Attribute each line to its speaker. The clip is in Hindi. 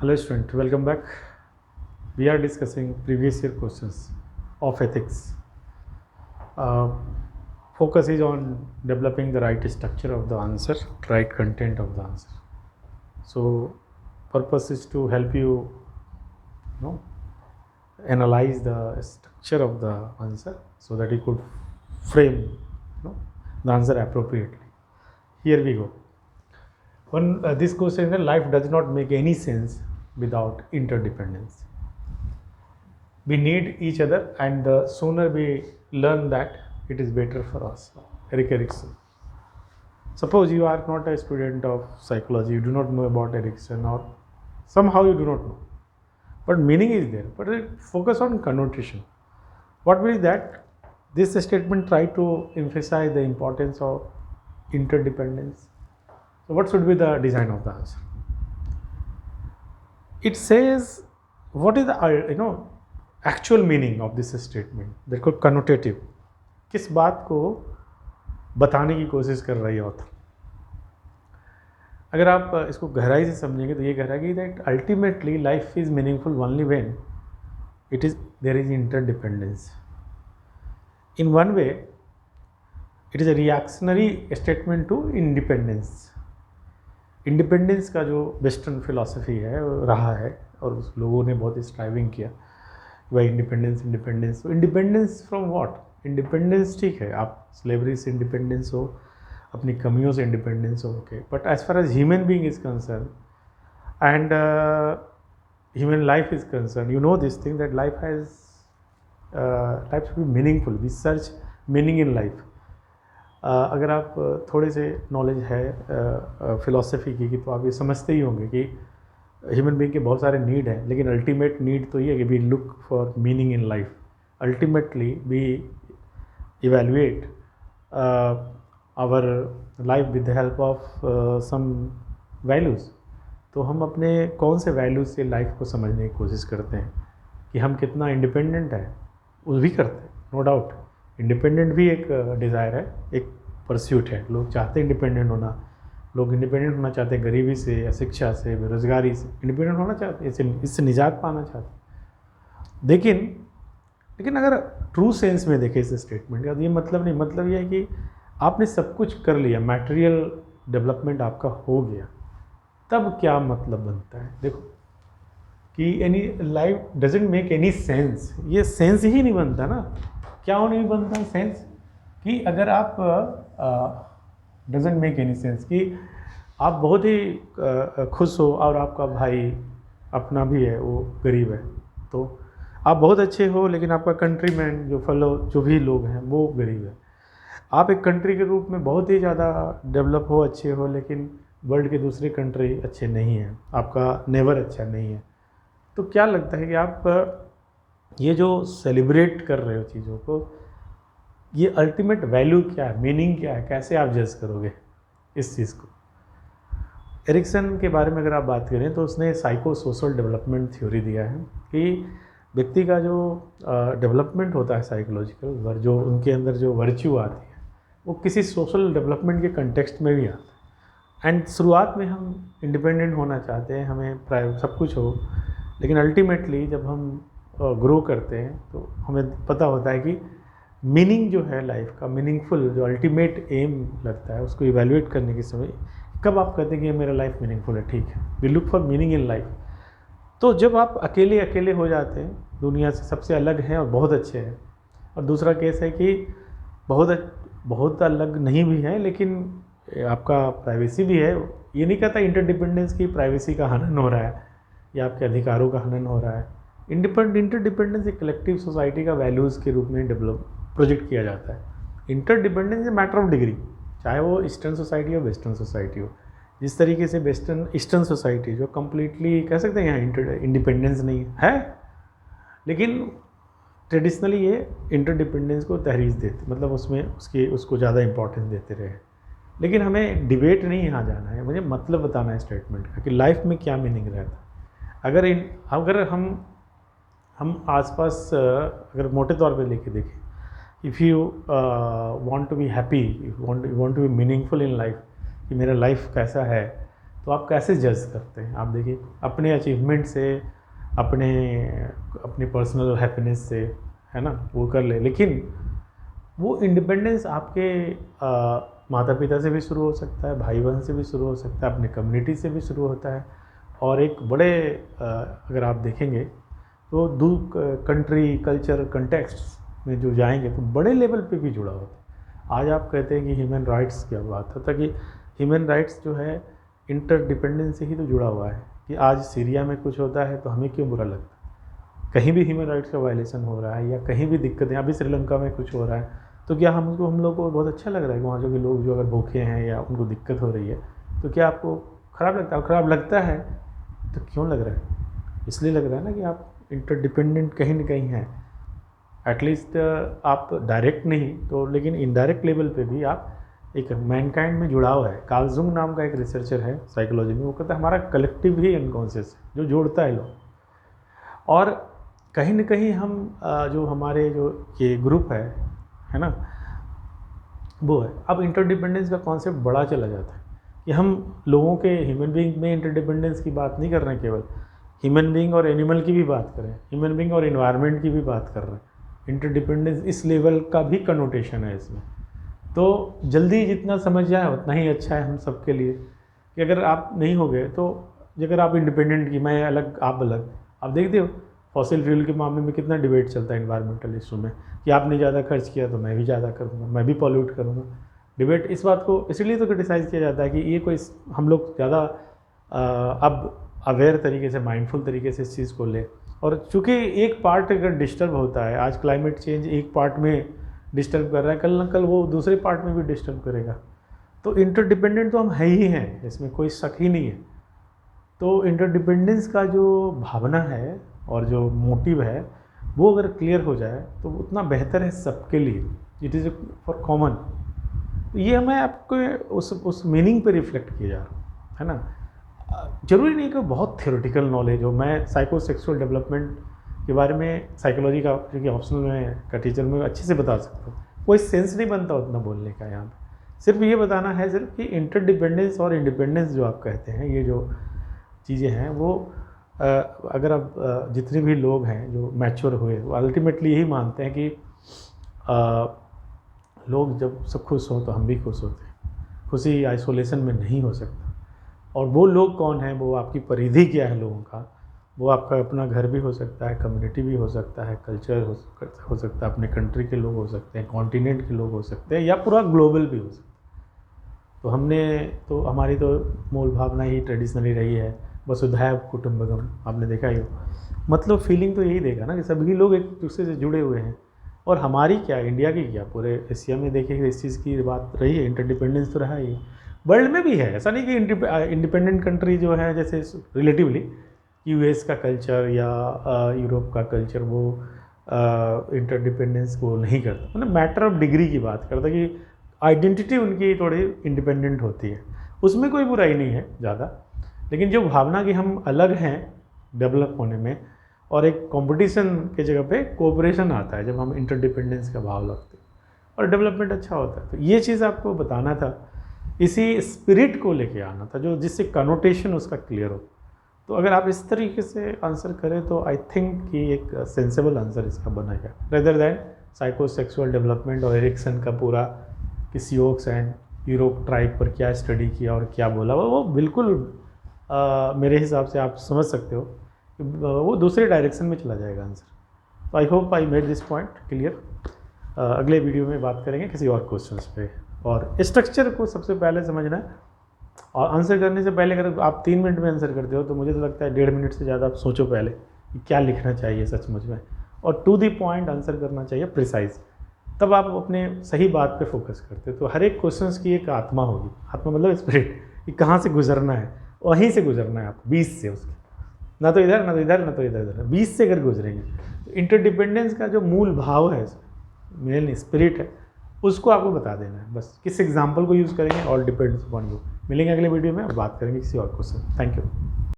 Speaker 1: Hello student, welcome back. We are discussing previous year questions of ethics. Uh, Focus is on developing the right structure of the answer, right content of the answer. So purpose is to help you know, analyze the structure of the answer so that you could frame the answer appropriately. Here we go. This question is, life does not make any sense without interdependence. We need each other, and the sooner we learn that, it is better for us. Erik Erikson. Suppose you are not a student of psychology, you do not know about Erikson, or somehow you do not know, but meaning is there. But focus on connotation. What means that this statement try to emphasize the importance of interdependence. So what should be the design of the answer? It says what is the actual meaning of this statement, देखो कनोटेटिव, किस बात को बताने की कोशिश कर रही है ऑथर. अगर आप इसको गहराई से समझेंगे तो ये कह रहा है कि that ultimately life is meaningful only when there is interdependence. In one way it is a reactionary statement to independence. Independence का जो वेस्टर्न फिलॉसफी है रहा है और उस लोगों ने बहुत स्ट्राइविंग किया वाई इंडिपेंडेंस. तो इंडिपेंडेंस फ्रॉम व्हाट? इंडिपेंडेंस ठीक है, आप स्लेवरी से इंडिपेंडेंस हो, अपनी कमियों से इंडिपेंडेंस हो, okay, but as far as human being is concern and human life is concern, you know this thing that life should be meaningful. We search meaning in life. अगर आप थोड़े से नॉलेज है फिलॉसफी की तो आप ये समझते ही होंगे कि ह्यूमन बीइंग के बहुत सारे नीड हैं, लेकिन अल्टीमेट नीड तो ये है कि we look for meaning in life. Ultimately we evaluate our life with the help of some values. तो हम अपने कौन से वैल्यूज़ से लाइफ को समझने की कोशिश करते हैं कि हम कितना इंडिपेंडेंट है, वो भी करते हैं, नो डाउट. इंडिपेंडेंट भी एक डिज़ायर है, एक परस्यूट है. लोग चाहते हैं इंडिपेंडेंट होना, लोग इंडिपेंडेंट होना चाहते हैं गरीबी से या शिक्षा से, बेरोजगारी से इंडिपेंडेंट होना चाहते हैं, इससे निजात पाना चाहते हैं. लेकिन अगर ट्रू सेंस में देखें इस स्टेटमेंट का तो ये मतलब नहीं. मतलब ये है कि आपने सब कुछ कर लिया, मटेरियल डेवलपमेंट आपका हो गया, तब क्या मतलब बनता है? देखो कि any life doesn't make any sense, ये सेंस ही नहीं बनता ना. क्या नहीं बनता है सेंस? कि अगर आप डजेंट मेक एनी सेंस कि आप बहुत ही खुश हो और आपका भाई अपना भी है वो गरीब है, तो आप बहुत अच्छे हो लेकिन आपका कंट्रीमैन जो भी लोग हैं वो गरीब है. आप एक कंट्री के रूप में बहुत ही ज़्यादा डेवलप हो, अच्छे हो, लेकिन वर्ल्ड के दूसरे कंट्री अच्छे नहीं हैं, आपका नेबर अच्छा नहीं है. तो क्या लगता है कि आप ये जो सेलिब्रेट कर रहे हो चीज़ों को, ये अल्टीमेट वैल्यू क्या है, मीनिंग क्या है, कैसे आप जज करोगे इस चीज़ को? एरिक्सन के बारे में अगर आप बात करें तो उसने साइको सोशल डेवलपमेंट थ्योरी दिया है कि व्यक्ति का जो डेवलपमेंट होता है साइकोलॉजिकल, जो उनके अंदर जो वर्च्यू आती है वो किसी सोशल डेवलपमेंट के कंटेक्स्ट में भी आता है. एंड शुरुआत में हम इंडिपेंडेंट होना चाहते हैं, हमें सब कुछ हो, लेकिन अल्टीमेटली जब हम ग्रो करते हैं तो हमें पता होता है कि मीनिंग जो है लाइफ का, मीनिंगफुल जो अल्टीमेट एम लगता है, उसको इवैल्यूएट करने के समय कब आप कहते हैं कि मेरा लाइफ मीनिंगफुल है, ठीक है, we look for meaning in life. तो जब आप अकेले हो जाते हैं, दुनिया से सबसे अलग हैं और बहुत अच्छे हैं. और दूसरा केस है कि बहुत अलग नहीं भी है लेकिन आपका प्राइवेसी भी है. ये नहीं कहता इंटरडिपेंडेंस की प्राइवेसी का हनन हो रहा है या आपके अधिकारों का हनन हो रहा है. इंटरडिपेंडेंस एक कलेक्टिव सोसाइटी का वैल्यूज़ के रूप में प्रोजेक्ट किया जाता है. Interdependence a matter of degree, चाहे वो ईस्टर्न सोसाइटी हो वेस्टर्न सोसाइटी हो. जिस तरीके से ईस्टर्न सोसाइटी जो कम्प्लीटली कह सकते हैं यहाँ इंडिपेंडेंस नहीं है, लेकिन ट्रेडिशनली ये इंटरडिपेंडेंस को तहरीज देते, मतलब उसमें उसको ज़्यादा इंपॉर्टेंस देते रहे. लेकिन हमें डिबेट नहीं यहाँ जाना है, मुझे मतलब बताना है स्टेटमेंट का कि लाइफ में क्या मीनिंग रहता है. अगर हम आसपास अगर मोटे तौर पे लेके देखें, if you want to be happy, you want to be meaningful in life, कि मेरा लाइफ कैसा है, तो आप कैसे जज करते हैं? आप देखिए अपने अचीवमेंट से, अपने अपने पर्सनल हैप्पीनेस से, है ना, वो कर ले, लेकिन वो इंडिपेंडेंस आपके माता पिता से भी शुरू हो सकता है, भाई बहन से भी शुरू हो सकता है, अपने कम्युनिटी से भी शुरू होता है, और एक बड़े अगर आप देखेंगे तो कंट्री, कल्चर, कंटेक्स्ट में जो जाएंगे तो बड़े लेवल पे भी जुड़ा होता है। आज आप कहते हैं कि ह्यूमन राइट्स, क्या बात होता है कि ह्यूमन राइट्स जो है इंटरडिपेंडेंस से ही तो जुड़ा हुआ है, कि आज सीरिया में कुछ होता है तो हमें क्यों बुरा लगता है, कहीं भी ह्यूमन राइट्स का वायलेशन हो रहा है या कहीं भी दिक्कतें, अभी श्रीलंका में कुछ हो रहा है तो क्या हम लोग को बहुत अच्छा लग रहा है कि वहाँ जो कि लोग जो अगर भूखे हैं या उनको दिक्कत हो रही है तो क्या आपको ख़राब लगता है? ख़राब लगता है तो क्यों लग रहा है? इसलिए लग रहा है ना कि आप इंटरडिपेंडेंट कहीं ना कहीं हैं, एटलीस्ट आप डायरेक्ट नहीं तो लेकिन इनडायरेक्ट लेवल पे भी आप एक मैनकाइंड में जुड़ाव है। कार्ल जुंग नाम का एक रिसर्चर है साइकोलॉजी में, वो कहता है हमारा कलेक्टिव ही अनकॉन्शियस है जो जोड़ता है लोग, और कहीं ना कहीं हम जो हमारे जो ये ग्रुप है ना, वो है। अब इंटरडिपेंडेंस का कॉन्सेप्ट बड़ा चला जाता है कि हम लोगों के ह्यूमन बीइंग में इंटरडिपेंडेंस की बात नहीं कर रहे हैं, केवल ह्यूमन बीइंग और एनिमल की भी बात करें, ह्यूमन बीइंग और इन्वायरमेंट की भी बात कर रहे हैं। इंटरडिपेंडेंस इस लेवल का भी कनोटेशन है इसमें, तो जल्दी जितना समझ जाए उतना ही अच्छा है हम सबके लिए। कि अगर आप नहीं हो गए तो अगर आप इंडिपेंडेंट की, मैं अलग आप अलग, आप देखते हो फॉसिल फ्यूल के मामले में कितना डिबेट चलता है इन्वायरमेंटल इशू में कि आपने ज़्यादा खर्च किया तो मैं भी ज़्यादा करूँगा, मैं भी पॉल्यूट करूँगा। डिबेट इस बात को इसीलिए तो क्रिटिसाइज़ किया जाता है कि ये कोई, हम लोग ज़्यादा अब अवेयर तरीके से, माइंडफुल तरीके से इस चीज़ को ले, और चूँकि एक पार्ट अगर डिस्टर्ब होता है, आज क्लाइमेट चेंज एक पार्ट में डिस्टर्ब कर रहा है, कल ना कल वो दूसरे पार्ट में भी डिस्टर्ब करेगा। तो इंटरडिपेंडेंट तो हम है ही हैं, इसमें कोई शक ही नहीं है। तो इंटरडिपेंडेंस का जो भावना है और जो मोटिव है वो अगर क्लियर हो जाए तो उतना बेहतर है सबके लिए, इट इज़ फॉर कॉमन। ये मैं आपको उस मीनिंग पे रिफ्लेक्ट किया जा रहा हूँ, है ना। जरूरी नहीं कि बहुत थ्योरेटिकल नॉलेज हो। मैं साइकोसेक्सुअल डेवलपमेंट के बारे में साइकोलॉजी का जो कि ऑप्शनल में का टीचर में अच्छे से बता सकता हूँ, कोई सेंस नहीं बनता उतना बोलने का। यहाँ पे सिर्फ ये बताना है सिर्फ कि इंटरडिपेंडेंस और इंडिपेंडेंस जो आप कहते हैं, ये जो चीज़ें हैं वो अगर आप जितने भी लोग हैं जो मैच्योर हुए वो अल्टीमेटली यही मानते हैं कि लोग जब सब खुश हों तो हम भी खुश होते हैं। खुशी आइसोलेशन में नहीं हो सकता। और वो लोग कौन हैं, वो आपकी परिधि क्या है लोगों का, वो आपका अपना घर भी हो सकता है, कम्युनिटी भी हो सकता है, कल्चर हो सकता है, अपने कंट्री के लोग हो सकते हैं, कॉन्टिनेंट के लोग हो सकते हैं, या पूरा ग्लोबल भी हो सकता है। तो हमारी तो मूल भावना ही ट्रेडिशनली रही है वसुधैव कुटुंबकम, आपने देखा ही हो। मतलब फीलिंग तो यही देगा ना कि सभी लोग एक दूसरे से जुड़े हुए हैं। और हमारी क्या, इंडिया की क्या, पूरे एशिया में देखें इस चीज़ की बात रही है, इंटरडिपेंडेंस तो रहा ही, वर्ल्ड में भी है। ऐसा नहीं कि इंडिपेंडेंट कंट्री जो है जैसे रिलेटिवली यूएस का कल्चर या यूरोप का कल्चर वो इंटरडिपेंडेंस को नहीं करता, मतलब मैटर ऑफ डिग्री की बात करता कि आइडेंटिटी उनकी थोड़ी इंडिपेंडेंट होती है, उसमें कोई बुराई नहीं है ज़्यादा। लेकिन जो भावना कि हम अलग हैं डेवलप होने में, और एक कंपटीशन के जगह पे कोऑपरेशन आता है जब हम इंटरडिपेंडेंस का भाव रखते हैं, और डेवलपमेंट अच्छा होता है। तो ये चीज़ आपको बताना था, इसी स्पिरिट को लेके आना था जो जिससे कनोटेशन उसका क्लियर हो। तो अगर आप इस तरीके से आंसर करें तो आई थिंक कि एक सेंसेबल आंसर इसका बनेगा, रेदर दैन साइकोसेक्सुअल डेवलपमेंट और एरिक्सन का पूरा किसी ओक्स एंड यूरोप ट्राइब पर क्या स्टडी किया और क्या बोला, वो बिल्कुल मेरे हिसाब से आप समझ सकते हो कि वो दूसरे डायरेक्शन में चला जाएगा आंसर। तो I hope I made this point clear. अगले वीडियो में बात करेंगे किसी और क्वेश्चंस पे, और स्ट्रक्चर को सबसे पहले समझना है। और आंसर करने से पहले अगर आप 3 मिनट में आंसर करते हो तो मुझे तो लगता है 1.5 मिनट से ज़्यादा आप सोचो पहले कि क्या लिखना चाहिए सचमुच में, और टू द पॉइंट आंसर करना चाहिए, प्रिसाइज। तब आप अपने सही बात पे फोकस करते हो। तो हर एक क्वेश्चंस की एक आत्मा होगी, आत्मा मतलब स्पिरिट, कि कहाँ से गुजरना है, वहीं से गुजरना है आपको, 20 से, उसके ना तो इधर ना तो इधर ना तो इधर, 20 से अगर गुजरेंगे तो इंटरडिपेंडेंस का जो मूल भाव है, मेन स्पिरिट है, उसको आपको बता देना है। बस किस एग्जाम्पल को यूज़ करेंगे, ऑल डिपेंड्स अपॉन यू। मिलेंगे अगले वीडियो में और बात करेंगे किसी और क्वेश्चन। Thank you.